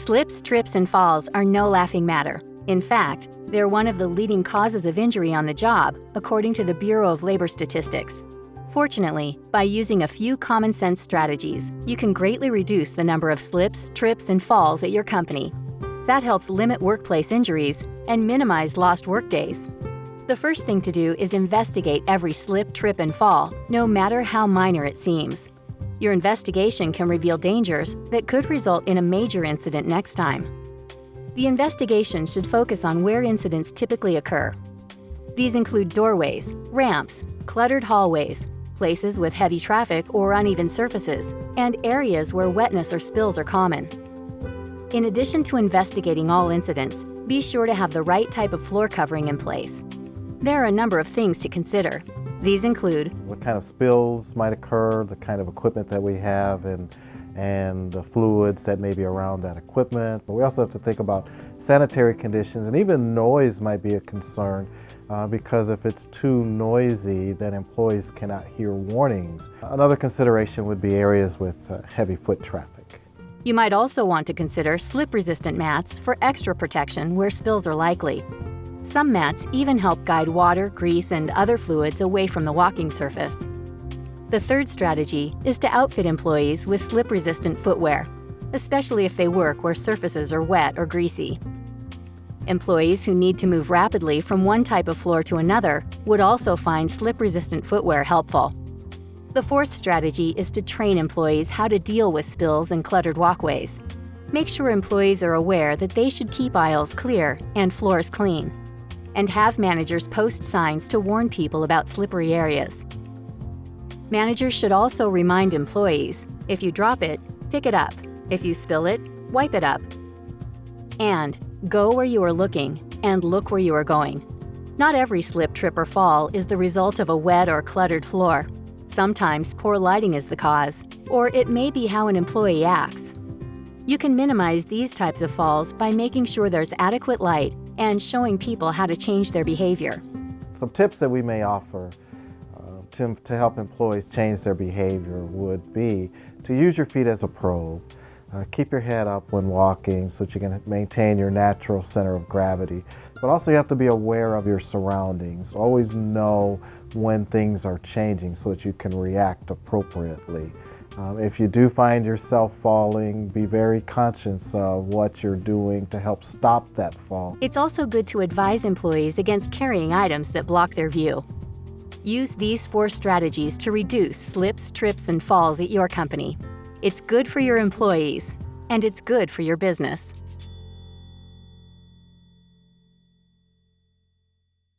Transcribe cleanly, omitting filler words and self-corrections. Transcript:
Slips, trips, and falls are no laughing matter. In fact, they're one of the leading causes of injury on the job, according to the Bureau of Labor Statistics. Fortunately, by using a few common sense strategies, you can greatly reduce the number of slips, trips, and falls at your company. That helps limit workplace injuries and minimize lost workdays. The first thing to do is investigate every slip, trip, and fall, no matter how minor it seems. Your investigation can reveal dangers that could result in a major incident next time. The investigation should focus on where incidents typically occur. These include doorways, ramps, cluttered hallways, places with heavy traffic or uneven surfaces, and areas where wetness or spills are common. In addition to investigating all incidents, be sure to have the right type of floor covering in place. There are a number of things to consider. These include what kind of spills might occur, the kind of equipment that we have, and the fluids that may be around that equipment. But we also have to think about sanitary conditions, and even noise might be a concern because if it's too noisy, then employees cannot hear warnings. Another consideration would be areas with heavy foot traffic. You might also want to consider slip-resistant mats for extra protection where spills are likely. Some mats even help guide water, grease, and other fluids away from the walking surface. The third strategy is to outfit employees with slip-resistant footwear, especially if they work where surfaces are wet or greasy. Employees who need to move rapidly from one type of floor to another would also find slip-resistant footwear helpful. The fourth strategy is to train employees how to deal with spills and cluttered walkways. Make sure employees are aware that they should keep aisles clear and floors clean, and have managers post signs to warn people about slippery areas. Managers should also remind employees, if you drop it, pick it up. If you spill it, wipe it up. And go where you are looking and look where you are going. Not every slip, trip, or fall is the result of a wet or cluttered floor. Sometimes poor lighting is the cause, or it may be how an employee acts. You can minimize these types of falls by making sure there's adequate light and showing people how to change their behavior. Some tips that we may offer to help employees change their behavior would be to use your feet as a probe. Keep your head up when walking so that you can maintain your natural center of gravity. But also you have to be aware of your surroundings. Always know when things are changing so that you can react appropriately. If you do find yourself falling, be very conscious of what you're doing to help stop that fall. It's also good to advise employees against carrying items that block their view. Use these 4 strategies to reduce slips, trips, and falls at your company. It's good for your employees, and it's good for your business.